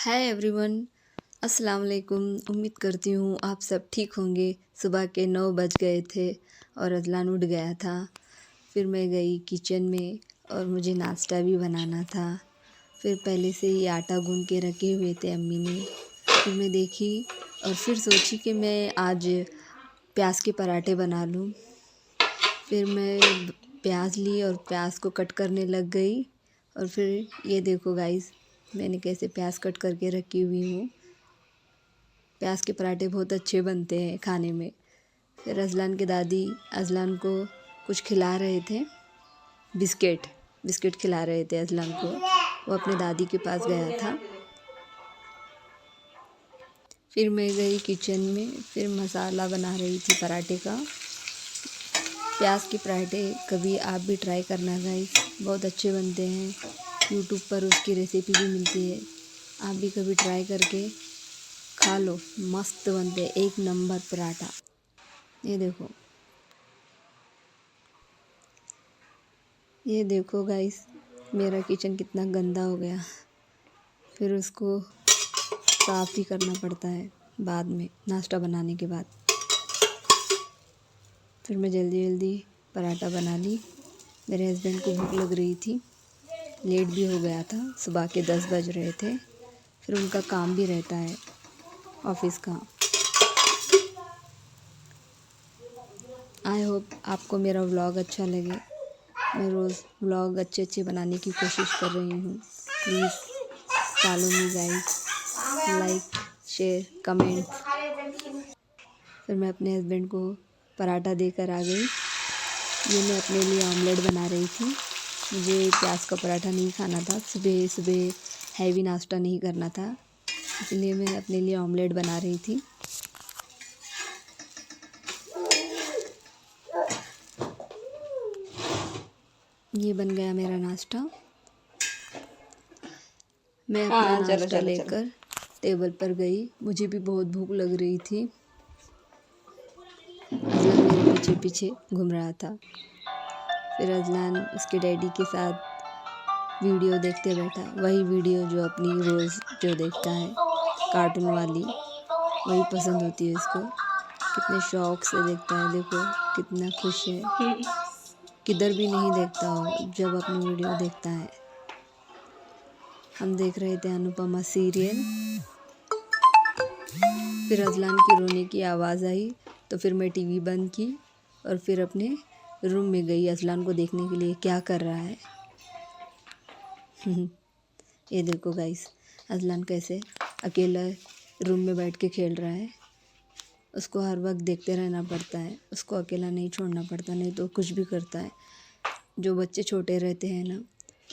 Hi everyone, अस्सलाम वालेकुम। उम्मीद करती हूँ आप सब ठीक होंगे। सुबह के 9 बज गए थे और अज़लान उठ गया था। फिर मैं गई किचन में और मुझे नाश्ता भी बनाना था। फिर पहले से ही आटा गूँध के रखे हुए थे अम्मी ने। फिर मैं देखी और फिर सोची कि मैं आज प्याज के पराठे बना लूँ। फिर मैं प्याज ली और प्याज को कट करने लग गई। और फिर ये देखो गाइस, मैंने कैसे प्याज कट करके रखी हुई हूँ। प्याज के पराठे बहुत अच्छे बनते हैं खाने में। फिर अज़लान की दादी अज़लान को कुछ खिला रहे थे, बिस्किट खिला रहे थे अज़लान को। वो अपने दादी के पास गया था। फिर मैं गई किचन में, फिर मसाला बना रही थी पराठे का। प्याज के पराठे कभी आप भी ट्राई करना गाइस, बहुत अच्छे बनते हैं। यूट्यूब पर उसकी रेसिपी भी मिलती है, आप भी कभी ट्राई करके खा लो। मस्त बनते हैं, एक नंबर पराठा। ये देखो गाइस, मेरा किचन कितना गंदा हो गया। फिर उसको साफ़ भी करना पड़ता है बाद में, नाश्ता बनाने के बाद। फिर मैं जल्दी जल्दी पराठा बना ली। मेरे हस्बैंड को भूख लग रही थी, लेट भी हो गया था, सुबह के 10 बज रहे थे। फिर उनका काम भी रहता है ऑफिस का। आई होप आपको मेरा व्लॉग अच्छा लगे। मैं रोज़ व्लॉग अच्छे अच्छे बनाने की कोशिश कर रही हूँ। Please follow me guys, like share comment. फिर मैं अपने हस्बैंड को पराठा देकर आ गई। ये मैं अपने लिए ऑमलेट बना रही थी। मुझे प्याज का पराठा नहीं खाना था, सुबह सुबह हैवी नाश्ता नहीं करना था, इसलिए मैं अपने लिए ऑमलेट बना रही थी। ये बन गया मेरा नाश्ता। मैं अपना नाश्ता लेकर टेबल पर गई। मुझे भी बहुत भूख लग रही थी। अज़लान मेरे पीछे पीछे घूम रहा था। फिर अज़लान उसके डैडी के साथ वीडियो देखते बैठा, वही वीडियो जो अपनी रोज़ जो देखता है, कार्टून वाली, वही पसंद होती है इसको। कितने शौक़ से देखता है, देखो कितना खुश है। किधर भी नहीं देखता हो जब अपनी वीडियो देखता है। हम देख रहे थे अनुपमा सीरियल। फिर अज़लान की रोने की आवाज़ आई तो फिर मैं टीवी बंद की और फिर अपने रूम में गई अज़लान को देखने के लिए क्या कर रहा है। ये देखो गाइस, अज़लान कैसे अकेला रूम में बैठ के खेल रहा है। उसको हर वक्त देखते रहना पड़ता है, उसको अकेला नहीं छोड़ना पड़ता, नहीं तो कुछ भी करता है। जो बच्चे छोटे रहते हैं ना,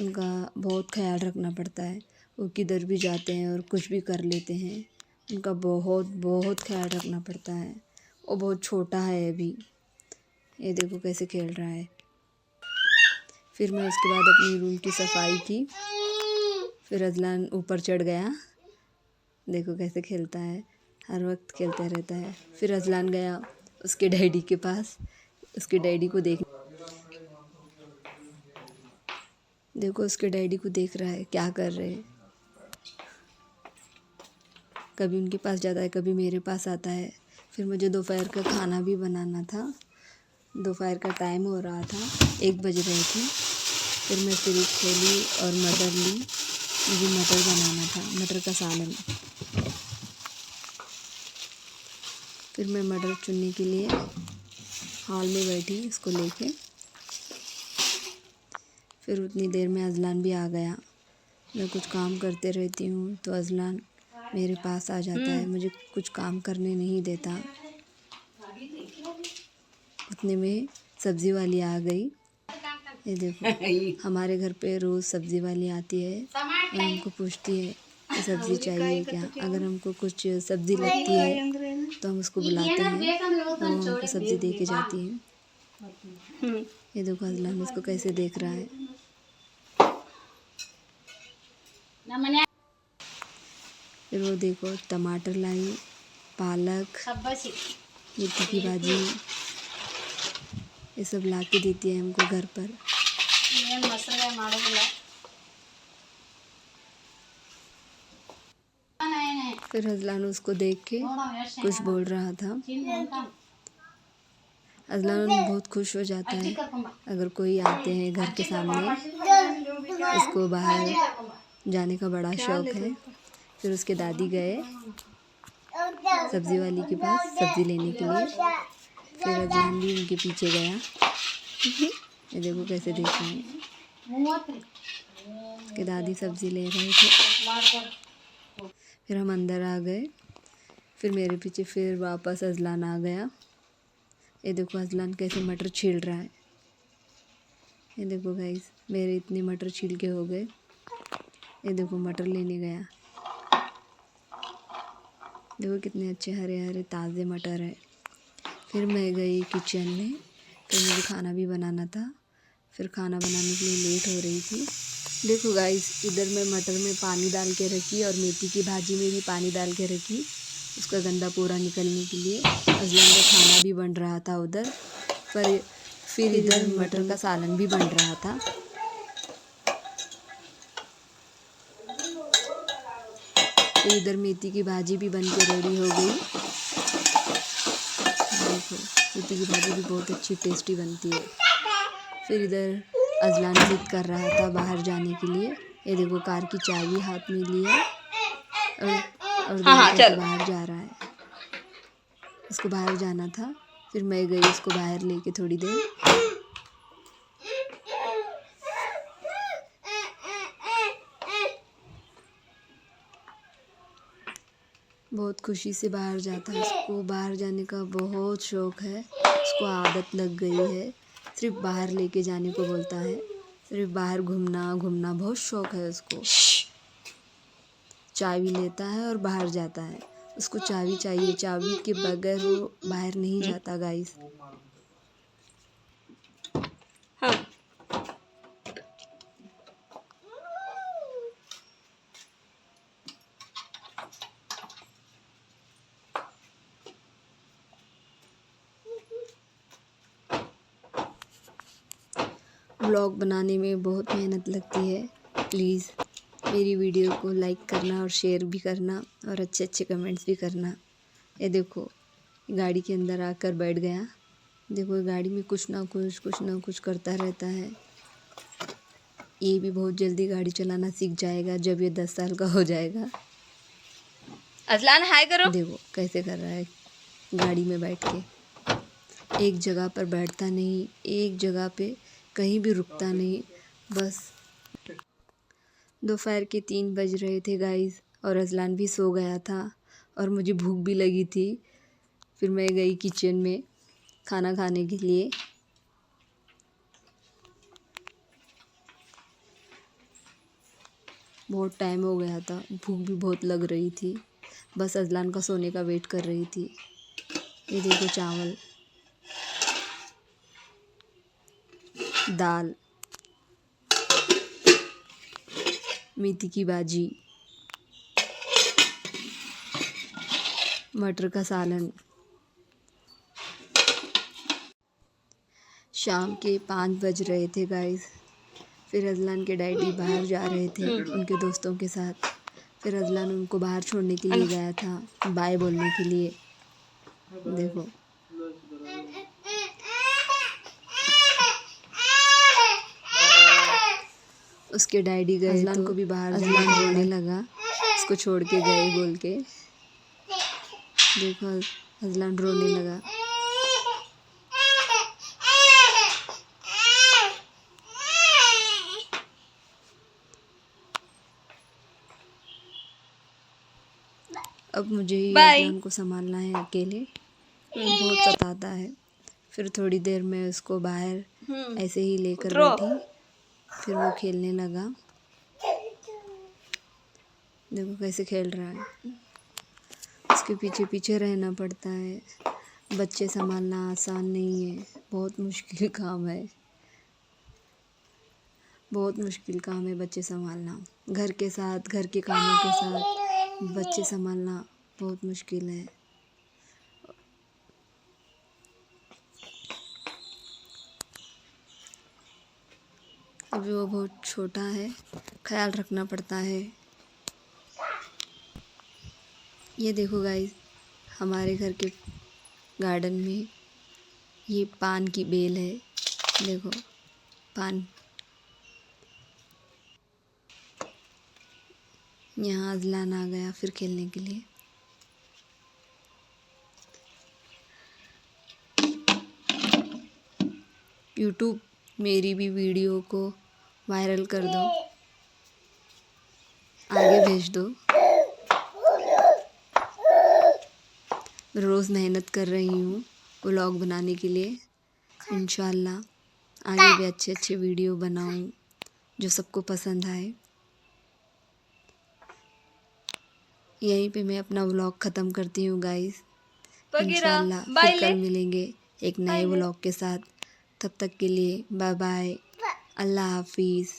उनका बहुत ख्याल रखना पड़ता है। वो किधर भी जाते हैं और कुछ भी कर लेते हैं, उनका बहुत बहुत ख्याल रखना पड़ता है। वो बहुत छोटा है अभी। ये देखो कैसे खेल रहा है। फिर मैं उसके बाद अपनी रूम की सफाई की। फिर अज़लान ऊपर चढ़ गया, देखो कैसे खेलता है, हर वक्त खेलता रहता है। फिर अज़लान गया उसके डैडी के पास, उसके डैडी को देखो उसके डैडी को देख रहा है क्या कर रहे हैं। कभी उनके पास जाता है, कभी मेरे पास आता है। फिर मुझे दोपहर का खाना भी बनाना था। दोपहर का टाइम हो रहा था, 1 बज रहे थे। फिर मैं फ्रिज खोली और मटर ली। मुझे मटर बनाना था, मटर का सालन। फिर मैं मटर चुनने के लिए हॉल में बैठी इसको लेके। फिर उतनी देर में अज़लान भी आ गया। मैं कुछ काम करते रहती हूँ तो अज़लान मेरे पास आ जाता है, मुझे कुछ काम करने नहीं देता। उतने में सब्ज़ी वाली आ गई। ये देखो हमारे घर पे रोज़ सब्ज़ी वाली आती है और हमको पूछती है कि सब्ज़ी चाहिए क्या। अगर हमको कुछ सब्ज़ी लगती है तो हम उसको बुलाते हैं और वो हमको सब्ज़ी दे के जाती है। ये देखो अज़लान इसको कैसे देख रहा है। फिर वो देखो टमाटर लाई, पालक, मेथी की भाजी, ये सब ला के देती है हमको घर पर। फिर अजलान उसको देख के कुछ बोल रहा था। अजलान बहुत खुश हो जाता है अगर कोई आते हैं घर के सामने। उसको बाहर जाने का बड़ा शौक है। फिर उसके दादी गए सब्ज़ी वाली के पास सब्ज़ी लेने के लिए। फिर अजलान भी उनके पीछे गया। ये देखो कैसे देख रहे हैं कि दादी सब्ज़ी ले रहे थे। फिर हम अंदर आ गए। फिर मेरे पीछे फिर वापस अजलान आ गया। ये देखो अजलान कैसे मटर छील रहा है। ये देखो गाइस मेरे इतने मटर छील के हो गए। ये देखो मटर लेने गया। देखो कितने अच्छे हरे हरे ताज़े मटर है। फिर मैं गई किचन में। फिर मुझे खाना भी बनाना था। फिर खाना बनाने के लिए लेट हो रही थी। देखो गाइस इधर मैं मटर में पानी डाल के रखी और मेथी की भाजी में भी पानी डाल के रखी उसका गंदा पूरा निकलने के लिए। अजलान का खाना भी बन रहा था उधर पर फिर इधर मटर का सालन भी बन रहा था। फिर इधर मेथी की भाजी भी बन के रेडी हो गई। देखो मेथी की भाजी भी बहुत अच्छी टेस्टी बनती है। फिर इधर अजलान जिद कर रहा था बाहर जाने के लिए। ये देखो कार की चाबी हाथ में लिया और देखो कैसे बाहर जा रहा है। उसको बाहर जाना था। फिर मैं गई उसको बाहर लेके थोड़ी देर। बहुत खुशी से बाहर जाता है। उसको बाहर जाने का बहुत शौक़ है। उसको आदत लग गई है। सिर्फ बाहर लेके जाने को बोलता है। सिर्फ बाहर घूमना घूमना बहुत शौक़ है उसको। चाबी लेता है और बाहर जाता है। उसको चाबी चाहिए। चाबी के बगैर वो बाहर नहीं जाता गाइस। व्लॉग बनाने में बहुत मेहनत लगती है। प्लीज़ मेरी वीडियो को लाइक करना और शेयर भी करना और अच्छे अच्छे कमेंट्स भी करना। ये देखो गाड़ी के अंदर आकर बैठ गया। देखो गाड़ी में कुछ ना कुछ करता रहता है। ये भी बहुत जल्दी गाड़ी चलाना सीख जाएगा जब ये 10 साल का हो जाएगा। अजलान हाय करो। देखो कैसे कर रहा है गाड़ी में बैठ के। एक जगह पर बैठता नहीं, एक जगह पे कहीं भी रुकता नहीं। बस दोपहर के 3 बज रहे थे गाइस और अजलान भी सो गया था और मुझे भूख भी लगी थी। फिर मैं गई किचन में खाना खाने के लिए। बहुत टाइम हो गया था। भूख भी बहुत लग रही थी। बस अजलान का सोने का वेट कर रही थी। ये देखो चावल, दाल, मेथी की भाजी, मटर का सालन। शाम के 5 बज रहे थे गाइस। फिर अजलान के डैडी बाहर जा रहे थे उनके दोस्तों के साथ। फिर अजलान उनको बाहर छोड़ने के लिए गया था बाय बोलने के लिए। देखो उसके डैडी गए अजलान को भी बाहर अजलान रोने लगा। उसको छोड़ के गए बोल के। देखो अजलान रोने लगा। अब मुझे ही अजलान को संभालना है अकेले। बहुत सताता है। फिर थोड़ी देर में उसको बाहर ऐसे ही लेकर बैठी। फिर वो खेलने लगा। देखो कैसे खेल रहा है। उसके पीछे पीछे रहना पड़ता है। बच्चे संभालना आसान नहीं है। बहुत मुश्किल काम है। बहुत मुश्किल काम है बच्चे संभालना। घर के साथ घर के कामों के साथ बच्चे संभालना बहुत मुश्किल है। अभी वो बहुत छोटा है। ख्याल रखना पड़ता है। ये देखो गाइस, हमारे घर के गार्डन में ये पान की बेल है। देखो पान। यहाँ अजलान आ गया फिर खेलने के लिए। यूट्यूब मेरी भी वीडियो को वायरल कर दो, आगे भेज दो। रोज़ मेहनत कर रही हूँ व्लॉग बनाने के लिए। इंशाल्लाह आगे भी अच्छे अच्छे वीडियो बनाऊँ जो सबको पसंद आए। यहीं पे मैं अपना व्लॉग ख़त्म करती हूँ गाइस। इंशाल्लाह फिर कल मिलेंगे एक नए व्लॉग के साथ। तब तक के लिए बाय बाय, अल्लाह हाफिज़।